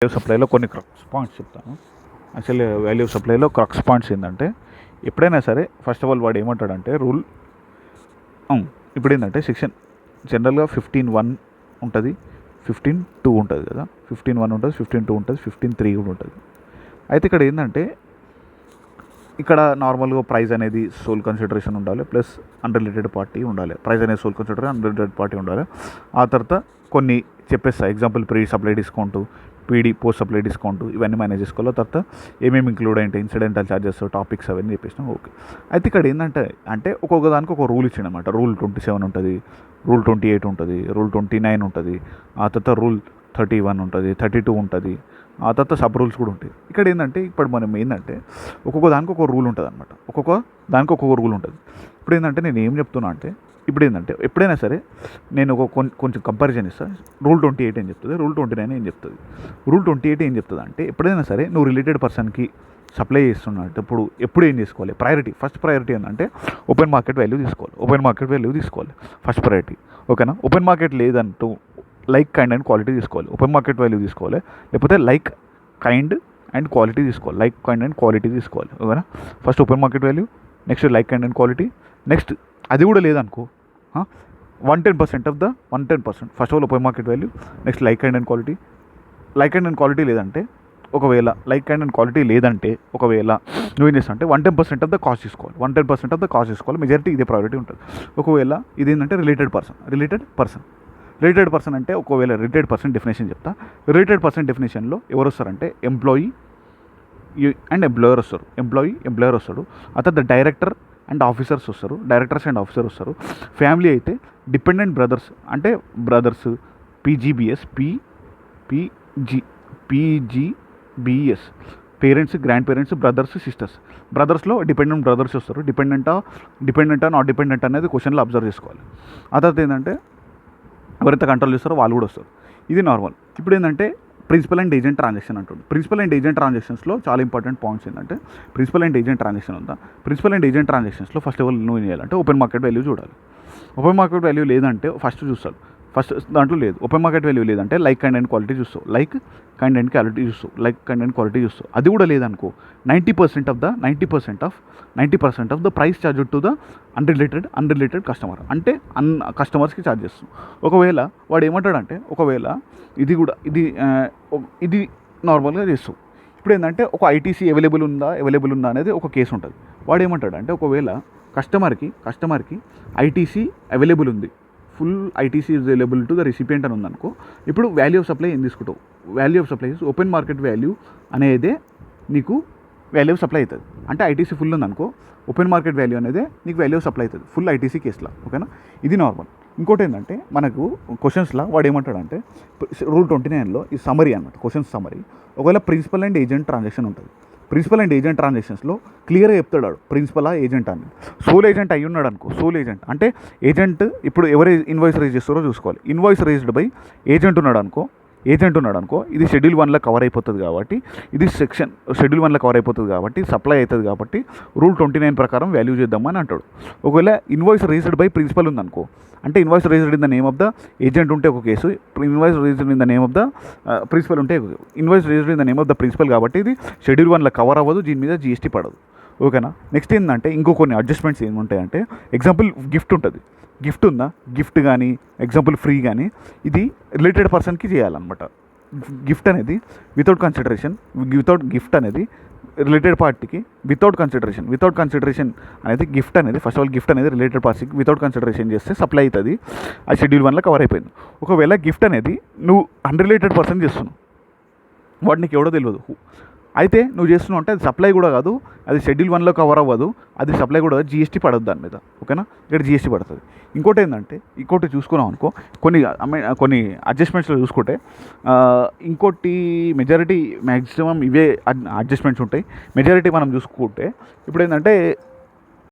సప్లైలో కొన్ని crux points చెప్తాను. Actually value సప్లైలో crux points ఏంటంటే, ఎప్పుడైనా సరే ఫస్ట్ ఆఫ్ ఆల్ వాడు ఏమంటాడంటే రూల్ ఇప్పుడు ఏంటంటే సెక్షన్ జనరల్గా 15(1) ఉంటుంది, 15(2) ఉంటుంది కదా. 15(1) ఉంటుంది, 15(2) ఉంటుంది, 15(3) కూడా ఉంటుంది. అయితే ఇక్కడ ఏంటంటే, ఇక్కడ నార్మల్గా ప్రైస్ అనేది సోల్ కన్సిడరేషన్ ఉండాలి, ప్లస్ అన్రిలేటెడ్ పార్టీ ఉండాలి. ప్రైస్ అనేది సోల్ కన్సిడరేషన్, అన్రిలేటెడ్ పార్టీ ఉండాలి. ఆ తర్వాత కొన్ని చెప్పేస్తా, example pre supply discount, PD post supply discount, ఇవన్నీ మేనేజ్ చేసుకోవాలి. తర్వాత ఏమేమి ఇంక్లూడ్ అంటే ఇన్సిడెంటల్ ఛార్జెస్, టాపిక్స్ అవన్నీ చెప్పేసినాం. ఓకే. అయితే ఇక్కడ ఏంటంటే ఒక్కొక్క దానికి ఒక రూల్ ఇచ్చిందన్నమాట. రూల్ 27 ఉంటుంది, రూల్ 28 ఉంటుంది, రూల్ 29 ఉంటుంది, ఆ తర్వాత రూల్ 31 ఉంటుంది, 32 ఉంటుంది, ఆ తర్వాత సబ్ రూల్స్ కూడా ఉంటాయి. ఇక్కడ ఏంటంటే ఇప్పుడు మనం ఏంటంటే ఒక్కొక్క దానికి ఒక రూల్ ఉంటుంది అనమాట. ఒక్కొక్క దానికి ఒక్కొక్క రూల్ ఉంటుంది. ఇప్పుడు ఏంటంటే నేను ఏం చెప్తున్నా అంటే, ఇప్పుడు ఏంటంటే ఎప్పుడైనా సరే నేను కొంచెం కంపారిజన్ ఇస్తాను. రూల్ 28 ఏం చెప్తుంది, రూల్ 29 ఏం చెప్తుంది. రూల్ 28 ఏం చెప్తుంది అంటే, ఎప్పుడైనా సరే నువ్వు రిలేటెడ్ పర్సన్కి సప్లై చేస్తున్నప్పుడు ఎప్పుడు ఏం చేసుకోవాలి, ప్రయారిటీ, ఫస్ట్ ప్రయారిటీ ఏంటంటే ఓపెన్ మార్కెట్ వాల్యూ తీసుకోవాలి. ఓపెన్ మార్కెట్ వాల్యూ తీసుకోవాలి ఫస్ట్ ప్రయారిటీ, ఓకేనా. ఓపెన్ మార్కెట్ లేదంటూ లైక్, కైండ్ అండ్ క్వాలిటీ తీసుకోవాలి. ఓపెన్ మార్కెట్ వాల్యూ తీసుకోవాలి, లేకపోతే లైక్, కైండ్ అండ్ క్వాలిటీ తీసుకోవాలి. లైక్, కైండ్ అండ్ క్వాలిటీ తీసుకోవాలి, ఓకేనా. First open market value, next like, kind and quality, next అది కూడా లేదనుకో 110% of the 110%. First of all open market value, next like, kind and quality. Like, kind and quality లేదంటే ఒకవేళ like, kind and quality లేదంటే ఒకవేళ నువ్వేం చేస్తావు అంటే 110% ఆఫ్ ద కాస్ట్ తీసుకోవాలి. 110% ఆఫ్ ద కాస్ట్ తీసుకోవాలి. మెజారిటీ ఇదే ప్రయారిటీ ఉంటుంది. ఒకవేళ ఇది ఏంటంటే రిలేటెడ్ పర్సన్ అంటే ఒకవేళ రిలేటెడ్ పర్సన్ డెఫినేషన్ చెప్తా. రిలేటెడ్ పర్సన్ డెఫినేషన్లో ఎవరు వస్తారంటే ఎంప్లాయీ అండ్ ఎంప్లాయర్ వస్తారు. ఎంప్లాయర్ వస్తాడు. ఆ తర్వాత డైరెక్టర్ అండ్ ఆఫీసర్స్ వస్తారు. డైరెక్టర్స్ అండ్ ఆఫీసర్ వస్తారు. ఫ్యామిలీ అయితే డిపెండెంట్ బ్రదర్స్ అంటే brothers, PGBS, PGBS, parents, grand parents, brothers, sisters. బ్రదర్స్లో డిపెండెంట్ బ్రదర్స్ వస్తారు. డిపెండెంటా నాట్ డిపెండెంట్ అనేది క్వశ్చన్లో అబ్జర్వ్ చేసుకోవాలి. ఆ తర్వాత ఏంటంటే ఎవరైతే కంట్రోల్ చేస్తారో వాళ్ళు కూడా వస్తారు. ఇది నార్మల్. ఇప్పుడు ఏంటంటే ప్రిన్సిపల్ అండ్ ఏజెంట్ ట్రాన్సాక్షన్ అంటుంది. ప్రిన్సిపల్ అండ్ ఏజెంట్ ట్రాన్సాక్షన్స్లో చాలా ఇంపార్టెంట్ పాయింట్స్ ఏంటంటే, ప్రిన్సిపల్ అండ్ ఏజెంట్ ట్రాన్సాక్షన్ ఉందా, ప్రిన్సిపల్ అండ్ ఏజెంట్ ట్రాన్సాక్షన్స్లో ఫస్ట్ ఆఫ్ ఆల్ నువ్వు ఏం చేయాలంటే ఓపెన్ మార్కెట్ వాల్యూ చూడాలి. ఓపెన్ మార్కెట్ వాల్యూ లేదంటే ఫస్ట్ చూస్తాడు. ఫస్ట్ దాంట్లో లేదు, ఓపెన్ మార్కెట్ వాల్యూ లేదంటే లైక్, కైండ్ అండ్ క్వాలిటీ చూస్తావు. లైక్, కైండ్ అండ్ క్వాలిటీ చూస్తావు. అది కూడా లేదనుకో 90% of the price charge to the unrelated customer అంటే కస్టమర్స్కి ఛార్జ్ చేస్తాం. ఒకవేళ వాడు ఏమంటాడంటే ఒకవేళ ఇది నార్మల్గా చేస్తావు. ఇప్పుడు ఏంటంటే ఒక ఐటీసీ అవైలబుల్ ఉందా అనేది ఒక కేసు ఉంటుంది. వాడు ఏమంటాడంటే ఒకవేళ కస్టమర్కి ఐటీసీ అవైలబుల్ ఉంది, full ITC is available to the recipient అని ఉందనుకో, ఇప్పుడు వాల్యూ ఆఫ్ సప్లై ఏం తీసుకుంటావు. Value of supply open market value అనేదే నీకు వాల్యూ ఆఫ్ సప్లై అవుతుంది. అంటే ఐటీసీ ఫుల్ ఉందనుకో, ఓపెన్ మార్కెట్ వాల్యూ అనేది నీకు వాల్యూ ఆఫ్ సప్లై అవుతుంది ఫుల్ ఐటీసీ కేసులో, ఓకేనా. ఇది నార్మల్. ఇంకోటి ఏంటంటే మనకు క్వశ్చన్స్లో వాడు ఏమంటాడంటే రూల్ 29లో ఈ సమరీ అనమాట, క్వశ్చన్స్ సమరీ. ఒకవేళ ప్రిన్సిపల్ అండ్ ఏజెంట్ ట్రాన్సాక్షన్ ఉంటుంది. ప్రిన్సిపల్ అండ్ ఏజెంట్ ట్రాన్సాక్షన్స్లో క్లియర్గా చెప్తాడు ప్రిన్సిపలా ఏజెంట్ అని. సోల్ ఏజెంట్ అయ్యి ఉన్నాడు అనుకో, సోల్ ఏజెంట్ అంటే ఏజెంట్ ఇప్పుడు ఎవరు ఇన్వాయిస్ రేజ్ చేస్తారో చూసుకోవాలి. ఇన్వాయిస్ రేజ్డ్ బై ఏజెంట్ ఉన్నాడు అనుకో, ఇది షెడ్యూల్ 1లో కవర్ అయిపోతుంది కాబట్టి, ఇది షెడ్యూల్ 1లో కవర్ అయిపోతుంది కాబట్టి, సప్లై అవుతుంది కాబట్టి రూల్ 29 ప్రకారం వాల్యూ చేద్దామని అంటాడు. ఒకవేళ ఇన్వాయిస్ రేజ్డ్ బై ప్రిన్సిపల్ ఉందనుకో, అంటే invoice raised in the name of the agent ఉంటే ఒక case, invoice raised in the name of the principal ఉంటే invoice raised in the name of the principal కాబట్టి ఇది షెడ్యూల్ 1లో కవర్ అవ్వదు, దీని మీద జీఎస్టీ పడదు, ఓకేనా. నెక్స్ట్ ఏంటంటే ఇంకో కొన్ని అడ్జస్ట్మెంట్స్ ఏముంటాయంటే, ఎగ్జాంపుల్ గిఫ్ట్ ఉంటుంది. గిఫ్ట్ ఉందా, గిఫ్ట్ కానీ ఎగ్జాంపుల్ ఫ్రీ కానీ ఇది రిలేటెడ్ పర్సన్కి చేయాలన్నమాట. గిఫ్ట్ అనేది గిఫ్ట్ అనేది రిలేటెడ్ పార్టీకి వితౌట్ కన్సిడరేషన్ అనేది గిఫ్ట్ అనేది ఫస్ట్ ఆఫ్ ఆల్ గిఫ్ట్ అనేది రిలేటెడ్ పార్టీకి వితౌట్ కన్సిడరేషన్ చేస్తే సప్లై అవుతుంది. అది షెడ్యూల్ 1లో కవర్ అయిపోయింది. ఒకవేళ గిఫ్ట్ అనేది నువ్వు అన్రిలేటెడ్ పర్సన్ చేస్తున్నావు, వాడు నీకు ఎవడో తెలియదు, అయితే నువ్వు చేస్తున్నావు అంటే అది సప్లై కూడా కాదు, అది షెడ్యూల్ 1లో కవర్ అవ్వదు, అది సప్లై కూడా జీఎస్టీ పడదు దాని మీద, ఓకేనా. ఇక్కడ జీఎస్టీ పడుతుంది. ఇంకోటి ఏంటంటే చూసుకున్నాం అనుకో, కొన్ని అడ్జస్ట్మెంట్స్లో చూసుకుంటే ఇంకోటి మెజారిటీ మ్యాక్సిమం ఇవే అడ్జస్ట్మెంట్స్ ఉంటాయి. మెజారిటీ మనం చూసుకుంటే ఇప్పుడు ఏంటంటే